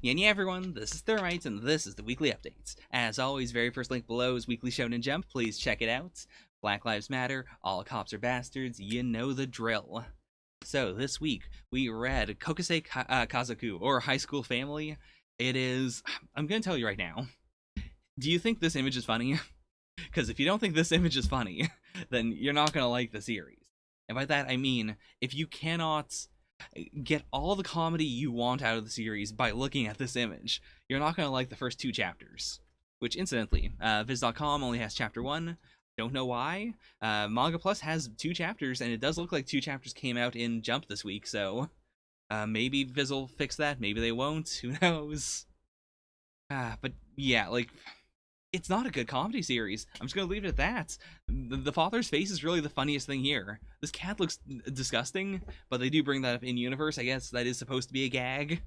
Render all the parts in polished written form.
Yeah, everyone, this is Thermite, and this is the weekly updates. As always, very first link below is Weekly Shonen Jump, please check it out. Black Lives Matter, all cops are bastards, you know the drill. So, this week, we read Kokosei Kazoku, or High School Family. It is, I'm gonna tell you right now, do you think this image is funny? Because if you don't think this image is funny, then you're not gonna like the series. And by that I mean, if you cannot get all the comedy you want out of the series by looking at this image, you're not gonna like the first two chapters. Which, incidentally, Viz.com only has chapter 1. Don't know why. Manga Plus has 2 chapters, and it does look like 2 chapters came out in Jump this week, so maybe Viz will fix that, maybe they won't, who knows. But yeah, like, it's not a good comedy series. I'm just gonna leave it at that. The father's face is really the funniest thing here. This cat looks disgusting, but they do bring that up in universe. I guess that is supposed to be a gag.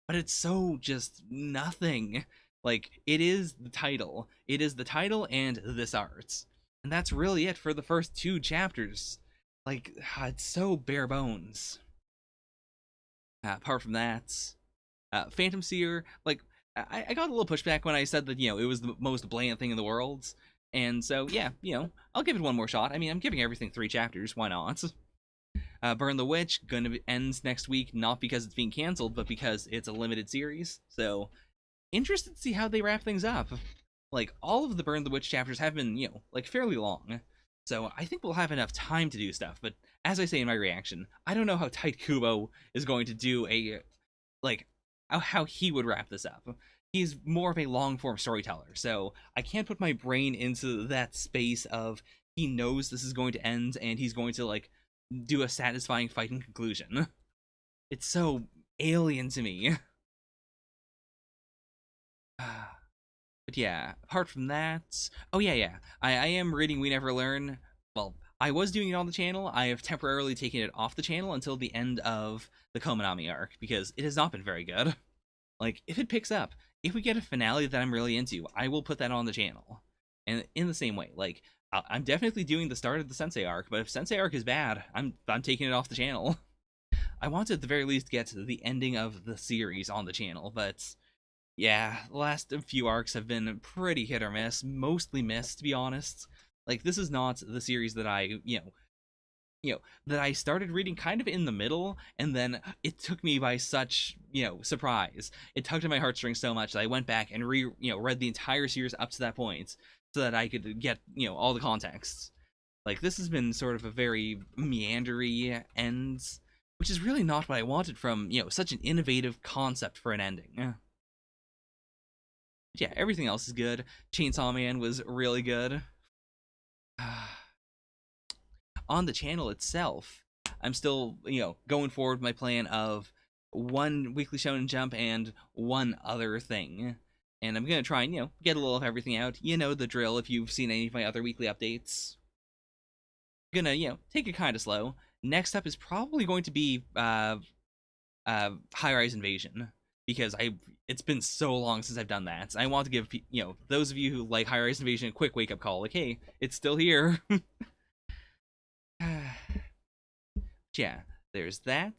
But it's so just nothing. Like, it is the title. It is the title and this art. And that's really it for the first 2 chapters. Like, it's so bare bones. Apart from that, Phantom Seer, like, I got a little pushback when I said that, it was the most bland thing in the world. And so, yeah, I'll give it one more shot. I mean, I'm giving everything 3 chapters, why not? Burn the Witch, gonna end next week, not because it's being canceled, but because it's a limited series. So, interested to see how they wrap things up. Like, all of the Burn the Witch chapters have been, like, fairly long. So, I think we'll have enough time to do stuff, but as I say in my reaction, I don't know how tight Kubo is going to do how he would wrap this up. He's more of a long-form storyteller, so I can't put my brain into that space of he knows this is going to end and he's going to, like, do a satisfying fighting conclusion. It's so alien to me. But yeah, apart from that... Oh yeah. I am reading We Never Learn. Well, I was doing it on the channel. I have temporarily taken it off the channel until the end of the Komanami arc, because it has not been very good. Like, if it picks up, if we get a finale that I'm really into, I will put that on the channel. And in the same way, like, I'm definitely doing the start of the Sensei arc, but if Sensei arc is bad, I'm taking it off the channel. I want to at the very least get to the ending of the series on the channel, but yeah, the last few arcs have been pretty hit or miss, mostly missed, to be honest. Like, this is not the series that that I started reading kind of in the middle, and then it took me by such, surprise. It tugged at my heartstrings so much that I went back and read the entire series up to that point so that I could get, all the context. Like, this has been sort of a very meandery end, which is really not what I wanted from, such an innovative concept for an ending. But yeah, everything else is good. Chainsaw Man was really good. On the channel itself, I'm still, going forward with my plan of 1 Weekly Shonen Jump and 1 other thing. And I'm going to try and, get a little of everything out. You know the drill if you've seen any of my other weekly updates. I'm gonna, take it kind of slow. Next up is probably going to be High-Rise Invasion, because it's been so long since I've done that. I want to give, those of you who like High-Rise Invasion a quick wake-up call. Like, hey, it's still here. Yeah, there's that.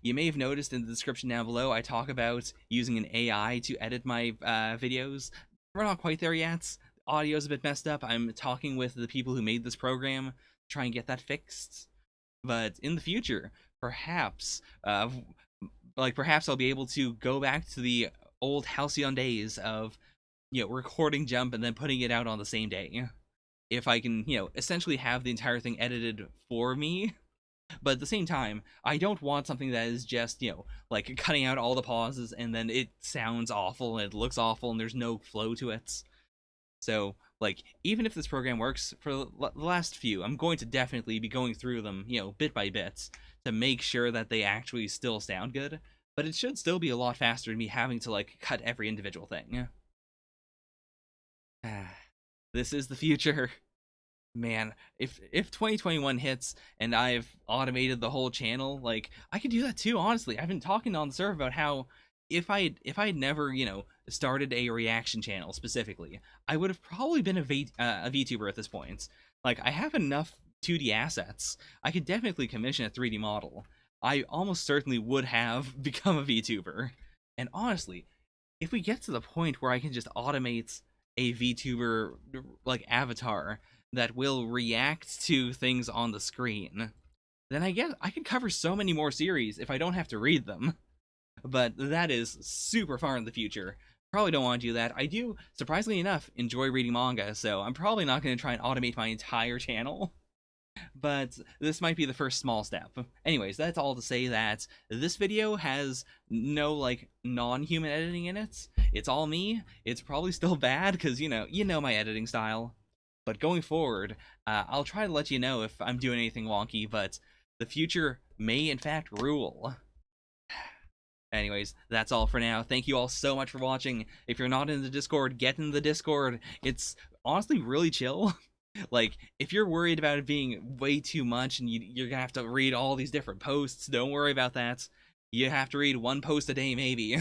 You may have noticed in the description down below, I talk about using an AI to edit my videos. We're not quite there yet. Audio's a bit messed up. I'm talking with the people who made this program to try and get that fixed. But in the future, perhaps, perhaps I'll be able to go back to the old halcyon days of, recording Jump and then putting it out on the same day. If I can, essentially have the entire thing edited for me. But at the same time, I don't want something that is just, like cutting out all the pauses and then it sounds awful and it looks awful and there's no flow to it. So, like, even if this program works for the last few, I'm going to definitely be going through them, bit by bit to make sure that they actually still sound good. But it should still be a lot faster than me having to, like, cut every individual thing. This is the future. Man, if 2021 hits and I've automated the whole channel, like, I could do that too, honestly. I've been talking on the server about how if I'd never, started a reaction channel specifically, I would have probably been a VTuber at this point. Like, I have enough 2D assets. I could definitely commission a 3D model. I almost certainly would have become a VTuber. And honestly, if we get to the point where I can just automate a VTuber like avatar that will react to things on the screen, then I guess I could cover so many more series if I don't have to read them. But that is super far in the future. Probably don't want to do that. I do, surprisingly enough, enjoy reading manga, so I'm probably not going to try and automate my entire channel. But this might be the first small step. Anyways, that's all to say that this video has no like non-human editing in it. It's all me. It's probably still bad because you know my editing style. But going forward, I'll try to let you know if I'm doing anything wonky. But the future may in fact rule. Anyways, that's all for now. Thank you all so much for watching. If you're not in the Discord, get in the Discord. It's honestly really chill. Like, if you're worried about it being way too much and you're gonna have to read all these different posts, don't worry about that. You have to read one post a day, maybe.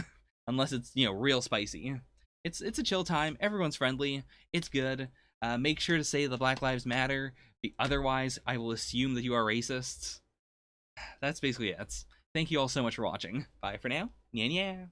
Unless it's, real spicy. It's a chill time. Everyone's friendly. It's good. Make sure to say the Black Lives Matter. Otherwise, I will assume that you are racist. That's basically it. Thank you all so much for watching. Bye for now. Nya nya.